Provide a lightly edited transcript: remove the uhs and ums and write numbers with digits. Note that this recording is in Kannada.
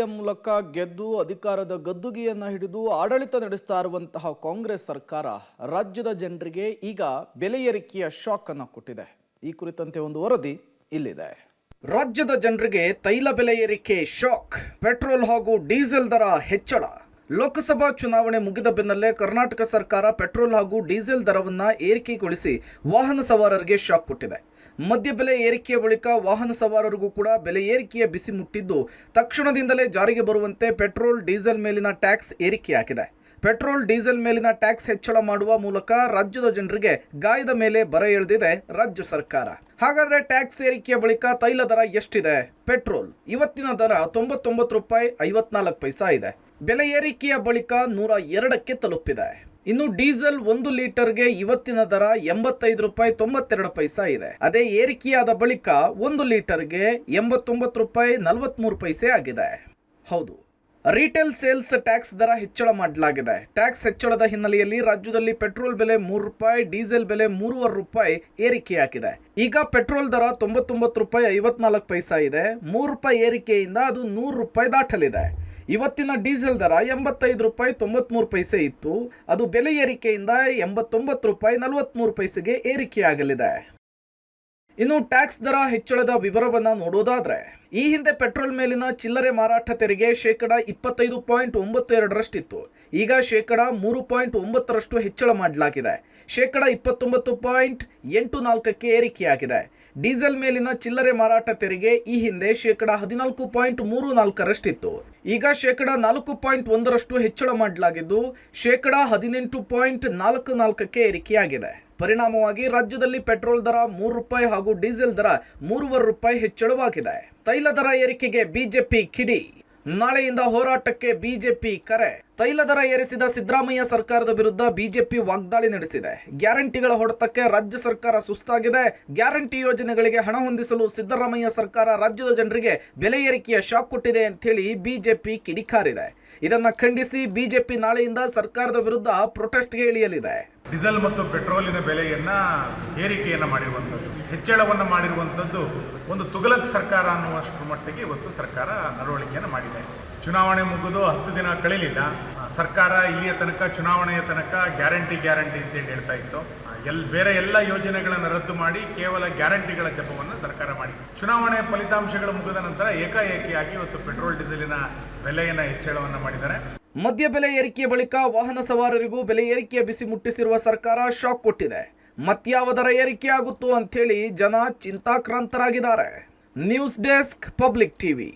ಮೂಲಕ ಗೆದ್ದು ಅಧಿಕಾರದ ಗದ್ದುಗೆಯನ್ನ ಹಿಡಿದು ಆಡಳಿತ ನಡೆಸ್ತಾ ಇರುವಂತಹ ಕಾಂಗ್ರೆಸ್ ಸರ್ಕಾರ ರಾಜ್ಯದ ಜನರಿಗೆ ಈಗ ಬೆಲೆ ಏರಿಕೆಯ ಶಾಕ್ ಅನ್ನು ಕೊಟ್ಟಿದೆ. ಈ ಕುರಿತಂತೆ ಒಂದು ವರದಿ ಇಲ್ಲಿದೆ. ರಾಜ್ಯದ ಜನರಿಗೆ ತೈಲ ಬೆಲೆ ಏರಿಕೆ ಶಾಕ್, ಪೆಟ್ರೋಲ್ ಹಾಗೂ ಡೀಸೆಲ್ ದರ ಹೆಚ್ಚಳ. ಲೋಕಸಭಾ ಚುನಾವಣೆ ಮುಗಿದ ಬೆನ್ನಲ್ಲೇ ಕರ್ನಾಟಕ ಸರ್ಕಾರ ಪೆಟ್ರೋಲ್ ಹಾಗೂ ಡೀಸೆಲ್ ದರವನ್ನ ಏರಿಕೆಗೊಳಿಸಿ ವಾಹನ ಸವಾರರಿಗೆ ಶಾಕ್ ಕೊಟ್ಟಿದೆ. ಮದ್ಯ ಬೆಲೆ ಏರಿಕೆಯ ಬಳಿಕ ವಾಹನ ಸವಾರರಿಗೂ ಕೂಡ ಬೆಲೆ ಏರಿಕೆಯ ಬಿಸಿ ಮುಟ್ಟಿದ್ದು, ತಕ್ಷಣದಿಂದಲೇ ಜಾರಿಗೆ ಬರುವಂತೆ ಪೆಟ್ರೋಲ್ ಡೀಸೆಲ್ ಮೇಲಿನ ಟ್ಯಾಕ್ಸ್ ಏರಿಕೆಯಾಗಿದೆ. ಪೆಟ್ರೋಲ್ ಡೀಸೆಲ್ ಮೇಲಿನ ಟ್ಯಾಕ್ಸ್ ಹೆಚ್ಚಳ ಮಾಡುವ ಮೂಲಕ ರಾಜ್ಯದ ಜನರಿಗೆ ಗಾಯದ ಮೇಲೆ ಬರ ಎಳೆದಿದೆ ರಾಜ್ಯ ಸರ್ಕಾರ. ಹಾಗಾದ್ರೆ ಟ್ಯಾಕ್ಸ್ ಏರಿಕೆಯ ಬಳಿಕ ತೈಲ ದರ ಎಷ್ಟಿದೆ? ಪೆಟ್ರೋಲ್ ಇವತ್ತಿನ ದರ 99 ರೂಪಾಯಿ 54 ಪೈಸಾ ಇದೆ. ಬೆಲೆ ಏರಿಕೆಯ ಬಳಿಕ 102ಕ್ಕೆ ತಲುಪಿದೆ. ಇನ್ನು ಡೀಸೆಲ್ 1 ಲೀಟರ್ಗೆ ಇವತ್ತಿನ ದರ 85 ರೂಪಾಯಿ 92 ಪೈಸಾ ಇದೆ. ಅದೇ ಏರಿಕೆಯಾದ ಬಳಿಕ 1 ಲೀಟರ್ಗೆ 89 ರೂಪಾಯಿ 43 ಪೈಸೆ ಆಗಿದೆ. ಹೌದು, ರಿಟೇಲ್ ಸೇಲ್ಸ್ ಟ್ಯಾಕ್ಸ್ ದರ ಹೆಚ್ಚಳ ಮಾಡಲಾಗಿದೆ. ಟ್ಯಾಕ್ಸ್ ಹೆಚ್ಚಳದ ಹಿನ್ನೆಲೆಯಲ್ಲಿ ರಾಜ್ಯದಲ್ಲಿ ಪೆಟ್ರೋಲ್ ಬೆಲೆ 3 ರೂಪಾಯಿ, ಡೀಸೆಲ್ ಬೆಲೆ 3.5 ರೂಪಾಯಿ ಏರಿಕೆಯಾಗಿದೆ. ಈಗ ಪೆಟ್ರೋಲ್ ದರ 99 ರೂಪಾಯಿ 54 ಪೈಸಾ ಇದೆ. 3 ರೂಪಾಯಿ ಏರಿಕೆಯಿಂದ ಅದು 100 ರೂಪಾಯಿ ದಾಟಲಿದೆ. ಇವತ್ತಿನ ಡೀಸೆಲ್ ದರ 85 ರೂಪಾಯಿ 93 ಪೈಸೆ ಇತ್ತು. ಅದು ಬೆಲೆ ಏರಿಕೆಯಿಂದ 89 ರೂಪಾಯಿ 43 ಪೈಸೆಗೆ ಏರಿಕೆಯಾಗಲಿದೆ. ಇನ್ನು ಟ್ಯಾಕ್ಸ್ ದರ ಹೆಚ್ಚಳದ ವಿವರವನ್ನು ನೋಡೋದಾದ್ರೆ, ಈ ಹಿಂದೆ ಪೆಟ್ರೋಲ್ ಮೇಲಿನ ಚಿಲ್ಲರೆ ಮಾರಾಟ ತೆರಿಗೆ ಶೇಕಡ 25.92ರಷ್ಟಿತ್ತು. ಈಗ ಶೇಕಡ 3.9ರಷ್ಟು ಹೆಚ್ಚಳ ಮಾಡಲಾಗಿದೆ. ಶೇಕಡ 29.84ಕ್ಕೆ ಏರಿಕೆಯಾಗಿದೆ. ಡೀಸೆಲ್ ಮೇಲಿನ ಚಿಲ್ಲರೆ ಮಾರಾಟ ತೆರಿಗೆ ಈ ಹಿಂದೆ ಶೇಕಡ 14.34ರಷ್ಟಿತ್ತು. ಈಗ ಶೇಕಡ 4.1ರಷ್ಟು ಹೆಚ್ಚಳ ಮಾಡಲಾಗಿದ್ದು, ಶೇಕಡ 18.44ಕ್ಕೆ ಏರಿಕೆಯಾಗಿದೆ. ಪರಿಣಾಮವಾಗಿ ರಾಜ್ಯದಲ್ಲಿ ಪೆಟ್ರೋಲ್ ದರ 3 ರೂಪಾಯಿ ಹಾಗೂ ಡೀಸೆಲ್ ದರ 3.5 ರೂಪಾಯಿ ಹೆಚ್ಚಳವಾಗಿದೆ. ತೈಲ ದರ ಏರಿಕೆಗೆ ಬಿಜೆಪಿ ಕಿಡಿ, ನಾಳೆಯಿಂದ ಹೋರಾಟಕ್ಕೆ ಬಿಜೆಪಿ ಕರೆ. ತೈಲ ದರ ಏರಿಸಿದ ಸಿದ್ದರಾಮಯ್ಯ ಸರ್ಕಾರದ ವಿರುದ್ಧ ಬಿಜೆಪಿ ವಾಗ್ದಾಳಿ ನಡೆಸಿದೆ. ಗ್ಯಾರಂಟಿಗಳ ಹೊಡೆತಕ್ಕೆ ರಾಜ್ಯ ಸರ್ಕಾರ ಸುಸ್ತಾಗಿದೆ. ಗ್ಯಾರಂಟಿ ಯೋಜನೆಗಳಿಗೆ ಹಣ ಹೊಂದಿಸಲು ಸಿದ್ದರಾಮಯ್ಯ ಸರ್ಕಾರ ರಾಜ್ಯದ ಜನರಿಗೆ ಬೆಲೆ ಏರಿಕೆಯ ಶಾಕ್ ಕೊಟ್ಟಿದೆ ಅಂತೇಳಿ ಬಿಜೆಪಿ ಕಿಡಿಕಾರಿದೆ. ಇದನ್ನು ಖಂಡಿಸಿ ಬಿಜೆಪಿ ನಾಳೆಯಿಂದ ಸರ್ಕಾರದ ವಿರುದ್ಧ ಪ್ರೊಟೆಸ್ಟ್ಗೆ ಇಳಿಯಲಿದೆ. ಡೀಸೆಲ್ ಮತ್ತು ಪೆಟ್ರೋಲಿನ ಏರಿಕೆಯನ್ನು ಮಾಡಿರುವಂಥದ್ದು, ಹೆಚ್ಚಳವನ್ನು ಮಾಡಿರುವಂಥದ್ದು ಒಂದು ತುಗಲಕ್ ಸರ್ಕಾರ ಅನ್ನುವಷ್ಟರ ಮಟ್ಟಿಗೆ ಇವತ್ತು ಸರ್ಕಾರ ನಡವಳಿಕೆಯನ್ನು ಮಾಡಿದೆ. ಚುನಾವಣೆ ಮುಗಿದು 10 ದಿನ ಕಳೆಯಲಿಲ್ಲ. ಸರ್ಕಾರ ಇಲ್ಲಿಯ ತನಕ ಚುನಾವಣೆಯ ತನಕ ಗ್ಯಾರಂಟಿ ಅಂತೇಳಿ ಹೇಳ್ತಾ ಇತ್ತು. ಬೇರೆ ಎಲ್ಲ ಯೋಜನೆಗಳನ್ನು ರದ್ದು ಮಾಡಿ ಕೇವಲ ಗ್ಯಾರಂಟಿಗಳ ಜಪವನ್ನು ಸರ್ಕಾರ ಮಾಡಿದೆ. ಚುನಾವಣೆ ಫಲಿತಾಂಶಗಳು ಮುಗಿದ ನಂತರ ಏಕಾಏಕಿಯಾಗಿ ಇವತ್ತು ಪೆಟ್ರೋಲ್ ಡೀಸೆಲಿನ ಬೆಲೆಯನ್ನು ಹೆಚ್ಚಳವನ್ನು ಮಾಡಿದ್ದಾರೆ. ಮದ್ಯ ಬೆಲೆ ಏರಿಕೆಯ ಬಳಿಕ ವಾಹನ ಸವಾರರಿಗೂ ಬೆಲೆ ಏರಿಕೆಯ ಬಿಸಿ ಮುಟ್ಟಿಸಿರುವ ಸರ್ಕಾರ ಶಾಕ್ ಕೊಟ್ಟಿದೆ. ಮತ್ಯಾವ ದರ ಏರಿಕೆ ಆಗುತ್ತೋ ಅಂಥೇಳಿ ಜನ ಚಿಂತಾಕ್ರಾಂತರಾಗಿದ್ದಾರೆ. News desk, public TV.